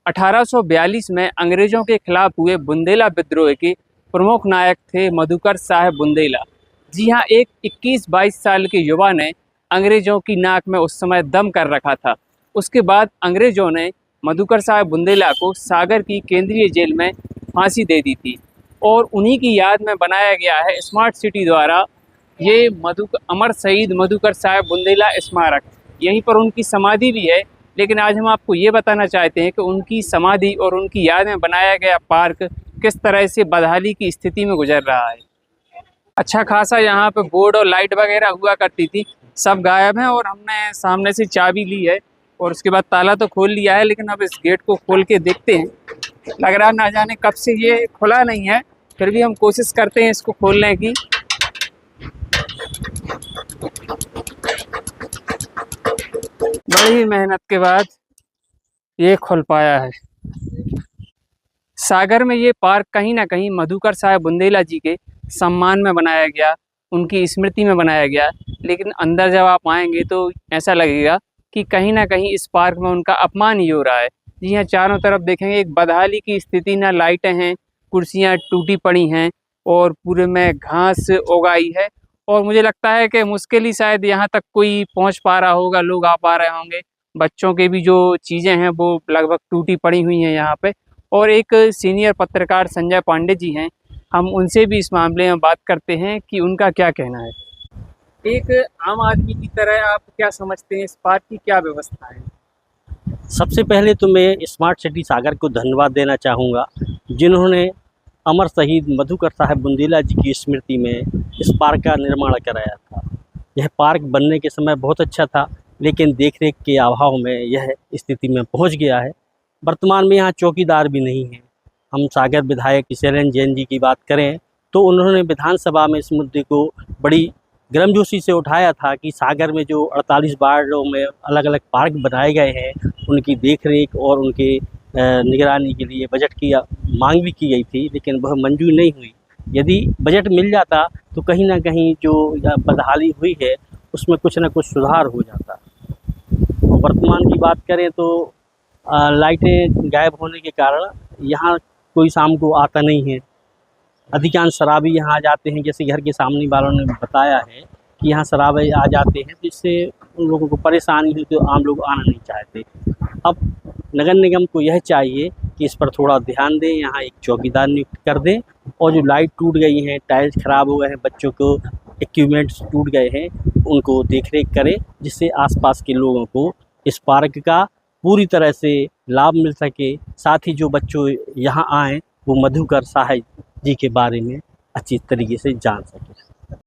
1842 में अंग्रेजों के खिलाफ हुए बुंदेला विद्रोह के प्रमुख नायक थे मधुकर साहब बुंदेला। जी हाँ, एक 21-22 साल के युवा ने अंग्रेजों की नाक में उस समय दम कर रखा था। उसके बाद अंग्रेजों ने मधुकर साहब बुंदेला को सागर की केंद्रीय जेल में फांसी दे दी थी और उन्हीं की याद में बनाया गया है स्मार्ट सिटी द्वारा ये अमर शहीद मधुकर साहब बुंदेला स्मारक। यहीं पर उनकी समाधि भी है, लेकिन आज हम आपको ये बताना चाहते हैं कि उनकी समाधि और उनकी याद में बनाया गया पार्क किस तरह से बदहाली की स्थिति में गुजर रहा है। अच्छा खासा यहाँ पे बोर्ड और लाइट वगैरह हुआ करती थी, सब गायब हैं और हमने सामने से चाबी ली है और उसके बाद ताला तो खोल लिया है, लेकिन अब इस गेट को खोल के देखते हैं। लग रहा ना जाने कब से ये खुला नहीं है, फिर भी हम कोशिश करते हैं इसको खोलने की। बड़ी मेहनत के बाद ये खुल पाया है। सागर में ये पार्क कहीं ना कहीं मधुकर साहब बुंदेला जी के सम्मान में बनाया गया, उनकी स्मृति में बनाया गया, लेकिन अंदर जब आप आएंगे तो ऐसा लगेगा कि कहीं ना कहीं इस पार्क में उनका अपमान ही हो रहा है। जी हाँ, चारों तरफ देखेंगे एक बदहाली की स्थिति, ना लाइटें हैं, कुर्सियाँ टूटी पड़ी हैं और पूरे में घास उगाई है और मुझे लगता है कि मुश्किल ही शायद यहाँ तक कोई पहुँच पा रहा होगा, लोग आ पा रहे होंगे। बच्चों के भी जो चीज़ें हैं वो लगभग टूटी पड़ी हुई हैं यहाँ पे। और एक सीनियर पत्रकार संजय पांडे जी हैं, हम उनसे भी इस मामले में बात करते हैं कि उनका क्या कहना है। एक आम आदमी की तरह आप क्या समझते हैं, इस पार्क की क्या व्यवस्था है? सबसे पहले तो मैं स्मार्ट सिटी सागर को धन्यवाद देना चाहूँगा, जिन्होंने अमर शहीद मधुकर साहब बुंदेला जी की स्मृति में इस पार्क का निर्माण कराया था। यह पार्क बनने के समय बहुत अच्छा था, लेकिन देखरेख के अभाव में यह स्थिति में पहुंच गया है। वर्तमान में यहाँ चौकीदार भी नहीं है। हम सागर विधायक किशोर जैन जी की बात करें तो उन्होंने विधानसभा में इस मुद्दे को बड़ी गर्मजोशी से उठाया था कि सागर में जो 48 वार्डों में अलग अलग पार्क बनाए गए हैं, उनकी देखरेख और उनके निगरानी के लिए बजट की मांग भी की गई थी, लेकिन वह मंजूर नहीं हुई। यदि बजट मिल जाता तो कहीं ना कहीं जो बदहाली हुई है उसमें कुछ ना कुछ सुधार हो जाता। वर्तमान की बात करें तो लाइटें गायब होने के कारण यहाँ कोई शाम को आता नहीं है। अधिकांश शराबी यहाँ आ जाते हैं, जैसे घर के सामने वालों ने बताया है कि यहाँ शराबी आ जाते हैं, जिससे उन लोगों को परेशानी हुई तो आम लोग आना नहीं चाहते। अब नगर निगम को यह चाहिए कि इस पर थोड़ा ध्यान दें, यहाँ एक चौकीदार नियुक्त कर दें और जो लाइट टूट गई हैं, टाइल्स ख़राब हो गए हैं, बच्चों को इक्विपमेंट्स टूट गए हैं, उनको देखरेख करें, जिससे आसपास के लोगों को इस पार्क का पूरी तरह से लाभ मिल सके। साथ ही जो बच्चों यहाँ आएँ वो मधुकर साहब जी के बारे में अच्छी तरीके से जान सकें।